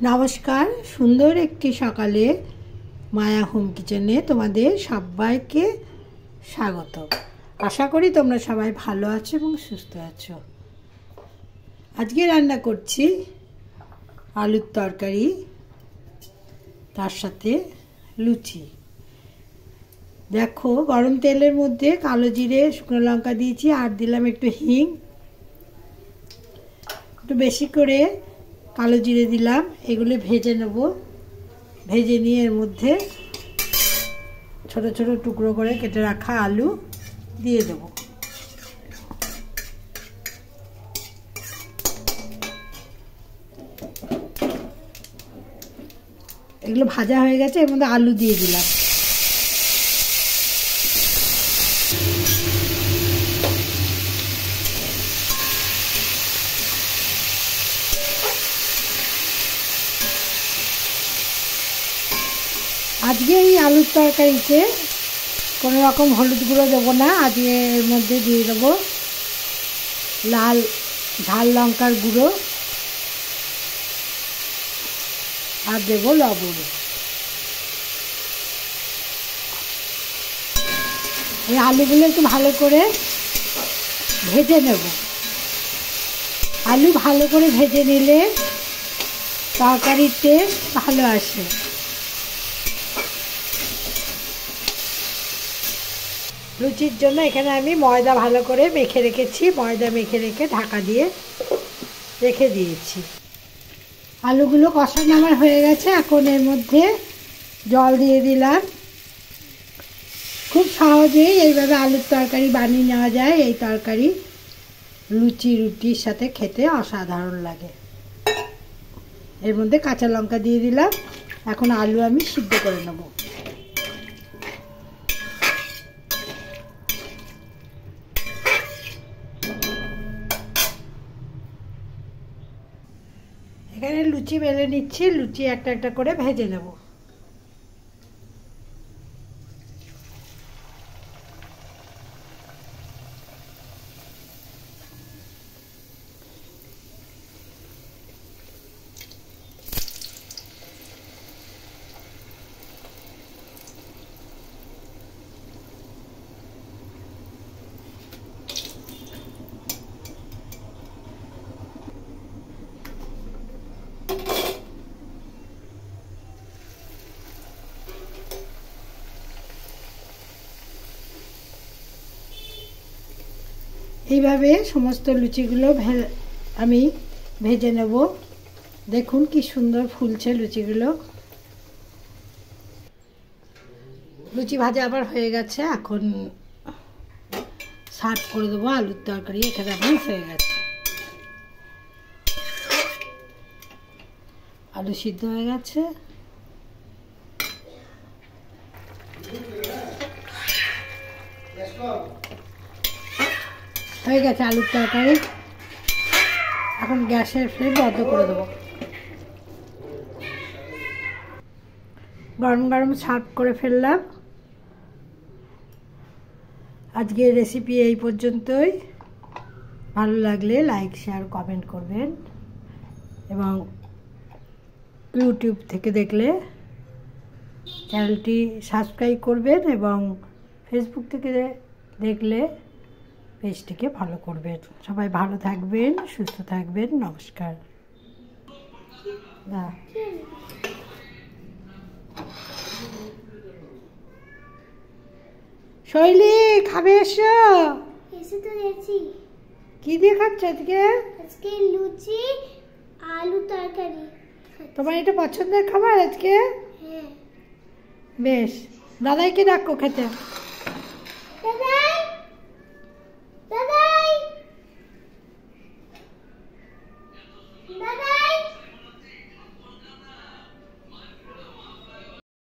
নমস্কার, সুন্দর একটি সকালে মায়া হোম কিচেনে তোমাদের সবাইকে স্বাগত। আশা করি তোমরা সবাই ভালো আছো এবং সুস্থ আছো। আজকে রান্না করছি আলুর তরকারি, তার সাথে লুচি। দেখো, গরম তেলের মধ্যে কালো জিরে, শুকনো লঙ্কা দিয়েছি, আর দিলাম একটু হিং, একটু বেশি করে কালো জিরে দিলাম। এগুলো ভেজে নেব। ভেজে নিয়ে এর মধ্যে ছোট ছোট টুকরো করে কেটে রাখা আলু দিয়ে দেব। এগুলো ভাজা হয়ে গেছে, এর মধ্যে আলু দিয়ে দিলাম। আজকে এই আলুর তরকারিতে কোনো রকম হলুদ গুঁড়ো দেবো না। আজকে এর মধ্যে দিয়ে দেবো লাল ঝাল লঙ্কার গুঁড়ো আর দেবো লবণ। এই আলুগুলো একটু ভালো করে ভেজে নেব। আলু ভালো করে ভেজে নিলে তরকারির টেস্ট ভালো আসে। লুচির জন্য এখানে আমি ময়দা ভালো করে মেখে রেখেছি। ময়দা মেখে রেখে ঢাকা দিয়ে রেখে দিয়েছি। আলুগুলো কষানো আমার হয়ে গেছে। এখন এর মধ্যে জল দিয়ে দিলাম। খুব সহজেই এইভাবে আলুর তরকারি বানিয়ে নেওয়া যায়। এই তরকারি লুচি রুটির সাথে খেতে অসাধারণ লাগে। এর মধ্যে কাঁচা লঙ্কা দিয়ে দিলাম। এখন আলু আমি সিদ্ধ করে নেব। এখানে লুচি বেলে নিচ্ছি। লুচি একটা একটা করে ভেজে নেব। এইভাবে সমস্ত লুচিগুলো আমি ভেজে নেব। দেখুন কি সুন্দর ফুলছে লুচিগুলো। লুচি ভাজা আবার হয়ে গেছে। এখন সার্ভ করে দেবো আলুর তরকারি। এখানে আমার হয়ে গেছে। আলু সিদ্ধ হয়ে গেছে। হয়ে গেছে আলুর তরকারি। এখন গ্যাসের ফ্লেম বন্ধ করে দেবো। গরম গরম সার্ভ করে ফেললাম। আজকের রেসিপি এই পর্যন্তই। ভালো লাগলে লাইক, শেয়ার, কমেন্ট করবেন এবং ইউটিউব থেকে দেখলে চ্যানেলটি সাবস্ক্রাইব করবেন এবং ফেসবুক থেকে দেখলে পেজটিকে ফলো করবেন। সবাই ভালো থাকবেন, সুস্থ থাকবেন। নমস্কার। শৈলী, খাবে এসো। এসে তো গেছি। কি দিয়ে খাচ্ছ আজকে? আজকে লুচি আলু তরকারি। তোমার এটা পছন্দের খাবার আজকে? হ্যাঁ। বেশ, দাদাইকে ডাকো খেতে।